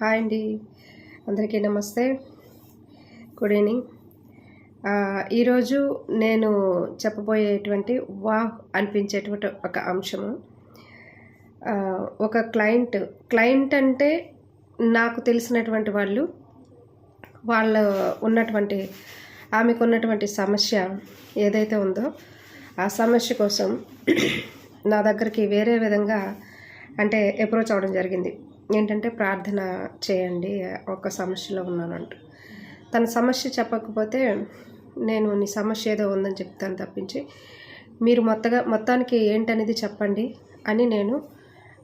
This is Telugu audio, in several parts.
హాయ్ అండి, అందరికీ నమస్తే, గుడ్ ఈవినింగ్. ఈరోజు నేను చెప్పబోయేటువంటి అనిపించేటువంటి ఒక అంశము. ఒక క్లయింట్ అంటే నాకు తెలిసినటువంటి వాళ్ళు ఆమెకు ఉన్నటువంటి సమస్య ఏదైతే ఉందో ఆ సమస్య కోసం నా దగ్గరికి వేరే విధంగా అప్రోచ్ అవ్వడం జరిగింది. ఏంటంటే ప్రార్థన చేయండి, ఒక సమస్యలో ఉన్నానంటూ. తన సమస్య చెప్పకపోతే నేను నీ సమస్య ఏదో ఉందని చెప్తాను తప్పించి మీరు మొత్తానికి ఏంటనేది చెప్పండి అని నేను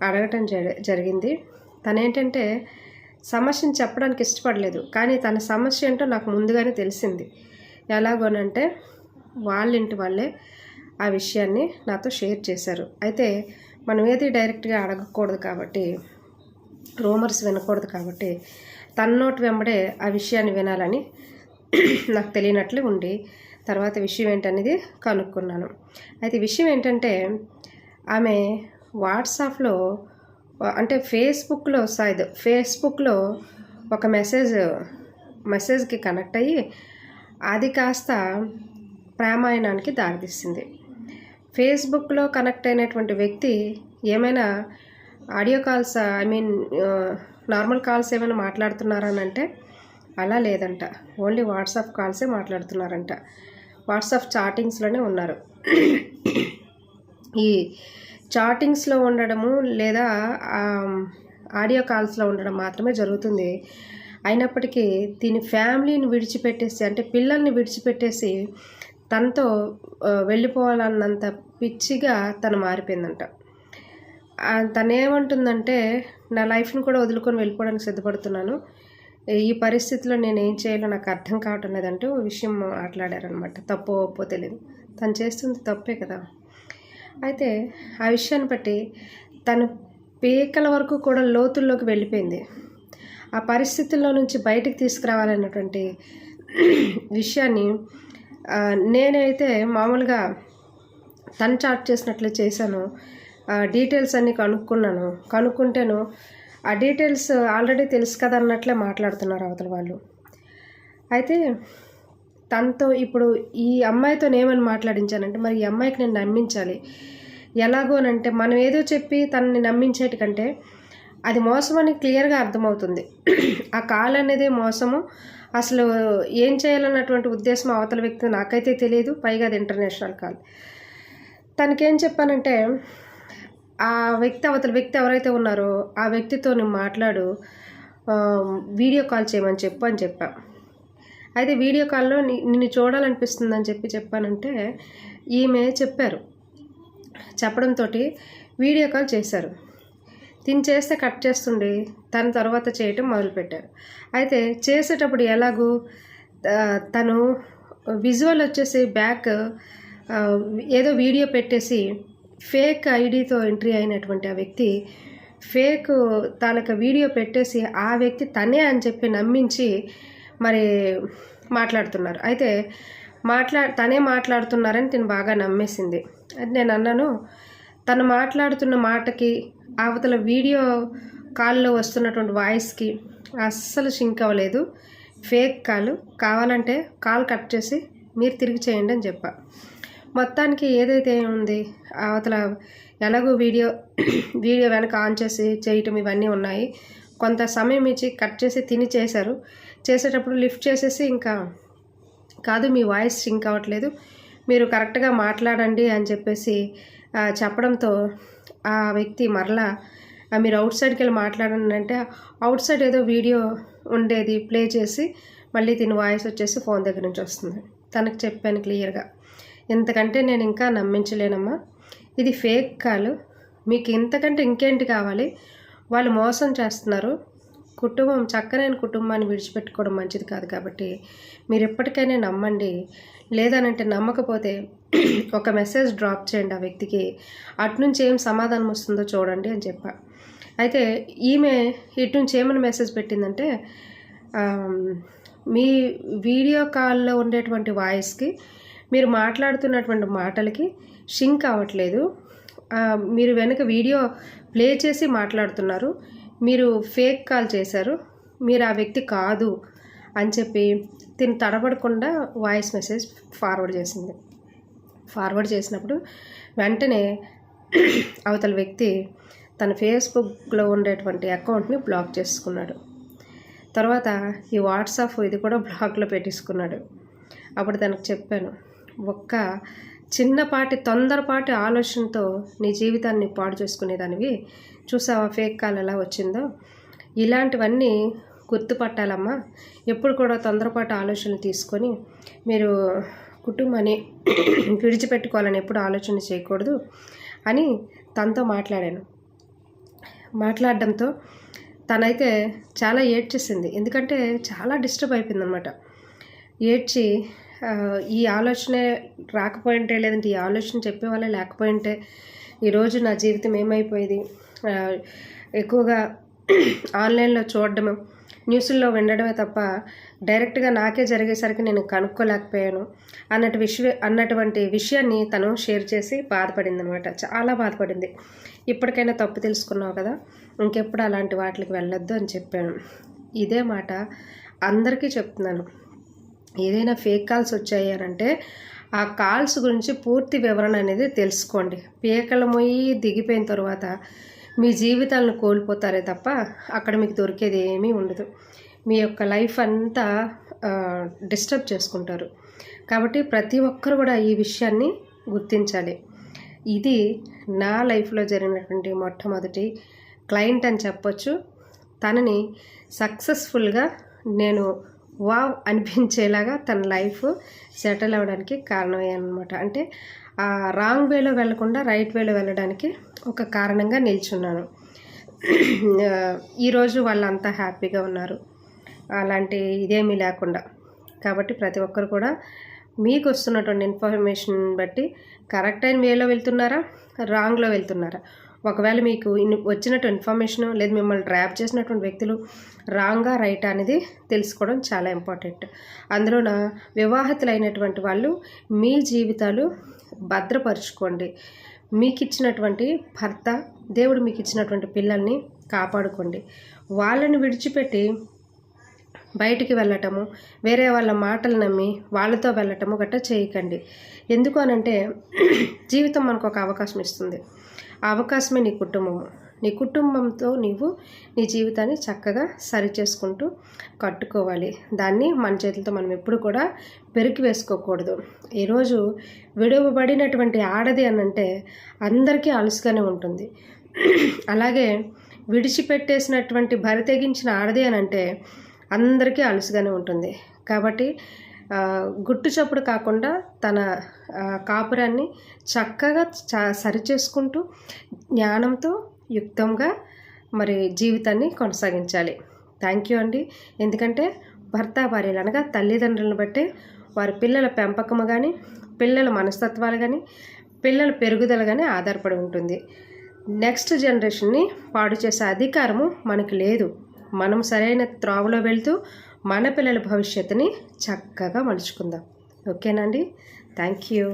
అడగటం జరిగింది. తనేంటంటే సమస్యను చెప్పడానికి ఇష్టపడలేదు, కానీ తన సమస్య ఏంటో నాకు ముందుగానే తెలిసింది. ఎలాగోనంటే వాళ్ళింటి వాళ్ళే ఆ విషయాన్ని నాతో షేర్ చేశారు. అయితే మనం ఏది డైరెక్ట్గా అడగకూడదు కాబట్టి, రూమర్స్ వినకూడదు కాబట్టి తన నోటి వెంబడే ఆ విషయాన్ని వినాలని నాకు తెలియనట్లు ఉండి తర్వాత విషయం ఏంటనేది కనుక్కున్నాను. అయితే విషయం ఏంటంటే ఆమె వాట్సాప్లో ఫేస్బుక్లో ఒక మెసేజ్కి కనెక్ట్ అయ్యి అది కాస్త ప్రేమాయణానికి దారితీసింది. ఫేస్బుక్లో కనెక్ట్ అయినటువంటి వ్యక్తి ఏమైనా ఆడియో కాల్స్ నార్మల్ కాల్స్ ఏమైనా మాట్లాడుతున్నారా అని అంటే అలా లేదంట. ఓన్లీ వాట్సాప్ కాల్సే మాట్లాడుతున్నారంట. వాట్సాప్ చాటింగ్స్లోనే ఉన్నారు. ఈ చాటింగ్స్లో ఉండడము లేదా ఆడియో కాల్స్లో ఉండడం మాత్రమే జరుగుతుంది. అయినప్పటికీ దీని ఫ్యామిలీని విడిచిపెట్టేసి పిల్లల్ని విడిచిపెట్టేసి తనతో వెళ్ళిపోవాలన్నంత పిచ్చిగా తను మారిపోయిందంట. తనేమంటుందంటే నా లైఫ్ని కూడా వదులుకొని వెళ్ళిపోవడానికి సిద్ధపడుతున్నాను, ఈ పరిస్థితిలో నేను ఏం చేయాలో నాకు అర్థం కావటం లేదంటూ విషయం మాట్లాడారనమాట. తప్పో ఒప్పో తెలియదు, తను చేస్తుంది తప్పే కదా. అయితే ఆ విషయాన్ని బట్టి తను పీకల వరకు కూడా లోతుల్లోకి వెళ్ళిపోయింది. ఆ పరిస్థితుల్లో నుంచి బయటికి తీసుకురావాలన్నటువంటి విషయాన్ని నేనైతే మామూలుగా తను చాట్ చేసినట్లు చేశాను. డీటెయిల్స్ అన్నీ కనుక్కుంటేను ఆ డీటెయిల్స్ ఆల్రెడీ తెలుసు కదా అన్నట్లే మాట్లాడుతున్నారు అవతల వాళ్ళు. అయితే తనతో ఇప్పుడు ఈ అమ్మాయితో ఏమని మాట్లాడించానంటే, మరి ఈ అమ్మాయికి నేను నమ్మించాలి ఎలాగోనంటే, మనం ఏదో చెప్పి తనని నమ్మించేటి కంటే అది మోసం అని క్లియర్గా అర్థమవుతుంది. ఆ కాల్ అనేది మోసము, అసలు ఏం చేయాలన్నటువంటి ఉద్దేశం అవతల వ్యక్తి నాకైతే తెలియదు. పైగా అది ఇంటర్నేషనల్ కాల్. తనకేం చెప్పానంటే, అవతల వ్యక్తి ఎవరైతే ఉన్నారో ఆ వ్యక్తితో నేను మాట్లాడు, వీడియో కాల్ చేయమని చెప్పా. అయితే వీడియో కాల్లో నిన్ను చూడాలనిపిస్తుందని చెప్పానంటే ఈమె చెప్పడంతో వీడియో కాల్ చేశారు. తిని చేస్తే కట్ చేస్తుండే తన తర్వాత చేయటం మొదలుపెట్టారు. అయితే చేసేటప్పుడు ఎలాగూ తను విజువల్ వచ్చేసి బ్యాక్ ఏదో వీడియో పెట్టేసి ఫేక్ ఐడితో ఎంట్రీ అయినటువంటి ఆ వ్యక్తి ఫేక్ తాలూకా వీడియో పెట్టేసి ఆ వ్యక్తి తనే అని చెప్పి నమ్మించి మరి మాట్లాడుతున్నారు. అయితే తనే మాట్లాడుతున్నారని తిను బాగా నమ్మేసింది. అది నేను అన్నాను, తను మాట్లాడుతున్న మాటకి అవతల వీడియో కాల్లో వస్తున్నటువంటి వాయిస్కి అస్సలు సింక్ అవ్వలేదు. ఫేక్ కాల్, కావాలంటే కాల్ కట్ చేసి మీరు తిరిగి చేయండి అని చెప్పా. మొత్తానికి ఏదైతే ఉంది అవతల ఎలాగో వీడియో వెనక ఆన్ చేసి చేయటం ఇవన్నీ ఉన్నాయి. కొంత సమయం ఇచ్చి కట్ చేసి తిని చేశారు. చేసేటప్పుడు లిఫ్ట్ చేసేసి ఇంకా కాదు, మీ వాయిస్ సింక్ అవ్వట్లేదు, మీరు కరెక్ట్గా మాట్లాడండి అని చెప్పడంతో ఆ వ్యక్తి మరలా మీరు అవుట్ సైడ్కి వెళ్ళి మాట్లాడండి అంటే అవుట్ సైడ్ ఏదో వీడియో ఉండేది ప్లే చేసి మళ్ళీ తిని వాయిస్ వచ్చేసి ఫోన్ దగ్గర నుంచి వస్తుంది. తనకు చెప్పాను క్లియర్గా, ఇంతకంటే నేను ఇంకా నమ్మించలేనమ్మా, ఇది ఫేక్ కాల్, మీకు ఇంతకంటే ఇంకేంటి కావాలి, వాళ్ళు మోసం చేస్తున్నారు, చక్కనైన కుటుంబాన్ని విడిచిపెట్టుకోవడం మంచిది కాదు, కాబట్టి మీరు ఎప్పటికైనా నమ్మండి, లేదనంటే నమ్మకపోతే ఒక మెసేజ్ డ్రాప్ చేయండి ఆ వ్యక్తికి, అటునుంచి ఏం సమాధానం వస్తుందో చూడండి అని చెప్పా. అయితే ఈమె ఇటు నుంచి ఏమైనా మెసేజ్ పెట్టిందంటే, మీ వీడియో కాల్లో ఉండేటువంటి వాయిస్కి మీరు మాట్లాడుతున్నటువంటి మాటలకి సింక్ అవ్వట్లేదు, మీరు వెనక వీడియో ప్లే చేసి మాట్లాడుతున్నారు, మీరు ఫేక్ కాల్ చేశారు, మీరు ఆ వ్యక్తి కాదు అని చెప్పి తిని తడబడకుండా వాయిస్ మెసేజ్ ఫార్వర్డ్ చేసింది. ఫార్వర్డ్ చేసినప్పుడు వెంటనే అవతల వ్యక్తి తన ఫేస్బుక్లో ఉండేటువంటి అకౌంట్ని బ్లాక్ చేసుకున్నాడు. తర్వాత ఈ వాట్సాప్ ఇది కూడా బ్లాక్లో పెట్టేసుకున్నాడు. అప్పుడు తనకు చెప్పాను, ఒక్క చిన్నపాటి తొందరపాటి ఆలోచనతో నీ జీవితాన్ని పాడు చేసుకునేదానివి. చూసావా ఫేక్ కాల్ ఎలా వచ్చిందో? ఇలాంటివన్నీ గుర్తుపట్టాలమ్మా. ఎప్పుడు కూడా తొందరపాటు ఆలోచనలు తీసుకొని మీరు కుటుంబాన్ని విడిచిపెట్టుకోవాలని ఎప్పుడు ఆలోచన చేయకూడదు అని తనతో మాట్లాడాను. మాట్లాడడంతో తనైతే చాలా ఏడ్చేసింది. ఎందుకంటే చాలా డిస్టర్బ్ అయిపోయిందనమాట. ఏడ్చి ఈ ఆలోచనే రాకపోయింటే, లేదంటే ఈ ఆలోచన చెప్పేవాళ్ళే లేకపోయింటే ఈరోజు నా జీవితం ఏమైపోయేది. ఎక్కువగా ఆన్లైన్లో చూడడము, న్యూస్ల్లో వినడమే తప్ప డైరెక్ట్గా నాకే జరిగేసరికి నేను కనుక్కోలేకపోయాను అన్నటువంటి విషయాన్ని తను షేర్ చేసి బాధపడింది అనమాట. చాలా బాధపడింది. ఇప్పటికైనా తప్పు తెలుసుకున్నావు కదా, ఇంకెప్పుడు అలాంటి వాటికి వెళ్ళొద్దు అని చెప్పాను. ఇదే మాట అందరికీ చెప్తున్నాను. ఏదైనా ఫేక్ కాల్స్ వచ్చాయి అంటే ఆ కాల్స్ గురించి పూర్తి వివరణ అనేది తెలుసుకోండి. పీకల మొయ్యి దిగిపోయిన తర్వాత మీ జీవితాలను కోల్పోతారే తప్ప అక్కడ మీకు దొరికేది ఏమీ ఉండదు. మీ యొక్క లైఫ్ అంతా డిస్టర్బ్ చేసుకుంటారు. కాబట్టి ప్రతి ఒక్కరు కూడా ఈ విషయాన్ని గుర్తించాలి. ఇది నా లైఫ్లో జరిగినటువంటి మొట్టమొదటి క్లయింట్ అని చెప్పొచ్చు. తనని సక్సెస్ఫుల్గా నేను వావ్ అనిపించేలాగా తన లైఫ్ సెటిల్ అవ్వడానికి కారణమయ్యానమాట. అంటే రాంగ్ వేలో వెళ్లకుండా రైట్ వేలో వెళ్ళడానికి ఒక కారణంగా నిల్చున్నాను. ఈరోజు వాళ్ళంతా హ్యాపీగా ఉన్నారు, అలాంటి ఇదేమీ లేకుండా. కాబట్టి ప్రతి ఒక్కరు కూడా మీకు వస్తున్నటువంటి ఇన్ఫర్మేషన్ బట్టి కరెక్ట్ అయిన వేలో వెళ్తున్నారా, రాంగ్లో వెళ్తున్నారా? ఒకవేళ మీకు వచ్చినట్టు ఇన్ఫర్మేషన్ లేదు మిమ్మల్ని ట్రాప్ చేసినటువంటి వ్యక్తులు రాంగా రైటా అనేది తెలుసుకోవడం చాలా ఇంపార్టెంట్. అందులోన వివాహితులైనటువంటి వాళ్ళు మీ జీవితాలు భద్రపరుచుకోండి. మీకు ఇచ్చినటువంటి భర్త, దేవుడు మీకు ఇచ్చినటువంటి పిల్లల్ని కాపాడుకోండి. వాళ్ళని విడిచిపెట్టి బయటికి వెళ్ళటము, వేరే వాళ్ళ మాటలు నమ్మి వాళ్ళతో వెళ్ళటము గట్రా చేయకండి. ఎందుకు అనంటే జీవితం మనకు ఒక అవకాశం ఇస్తుంది. ఆ అవకాశమే నీ కుటుంబము. నీ కుటుంబంతో నీవు నీ జీవితాన్ని చక్కగా సరి చేసుకుంటూ కట్టుకోవాలి. దాన్ని మన చేతులతో మనం ఎప్పుడు కూడా పెరికి వేసుకోకూడదు. ఈరోజు విడువబడినటువంటి ఆడది అనంటే అందరికీ అలుసుగానే ఉంటుంది. అలాగే విడిచిపెట్టేసినటువంటి బరి తెగించిన ఆడది అనంటే అందరికీ అలుసుగానే ఉంటుంది. కాబట్టి గుట్టు చప్పుడు కాకుండా తన కాపురాన్ని చక్కగా సరిచేసుకుంటూ జ్ఞానంతో యుక్తంగా మరి జీవితాన్ని కొనసాగించాలి. థ్యాంక్ యూ అండి. ఎందుకంటే భర్త భార్యలు అనగా తల్లిదండ్రులను బట్టి వారి పిల్లల పెంపకము కానీ, పిల్లల మనస్తత్వాలు కానీ, పిల్లల పెరుగుదల కానీ ఆధారపడి ఉంటుంది. నెక్స్ట్ జనరేషన్ని పాడు చేసే అధికారము మనకు లేదు. మనం సరైన త్రోవలో వెళ్తూ మన పిల్లల భవిష్యత్తుని చక్కగా మలుచుకుందాం. ఓకేనండి. Thank you.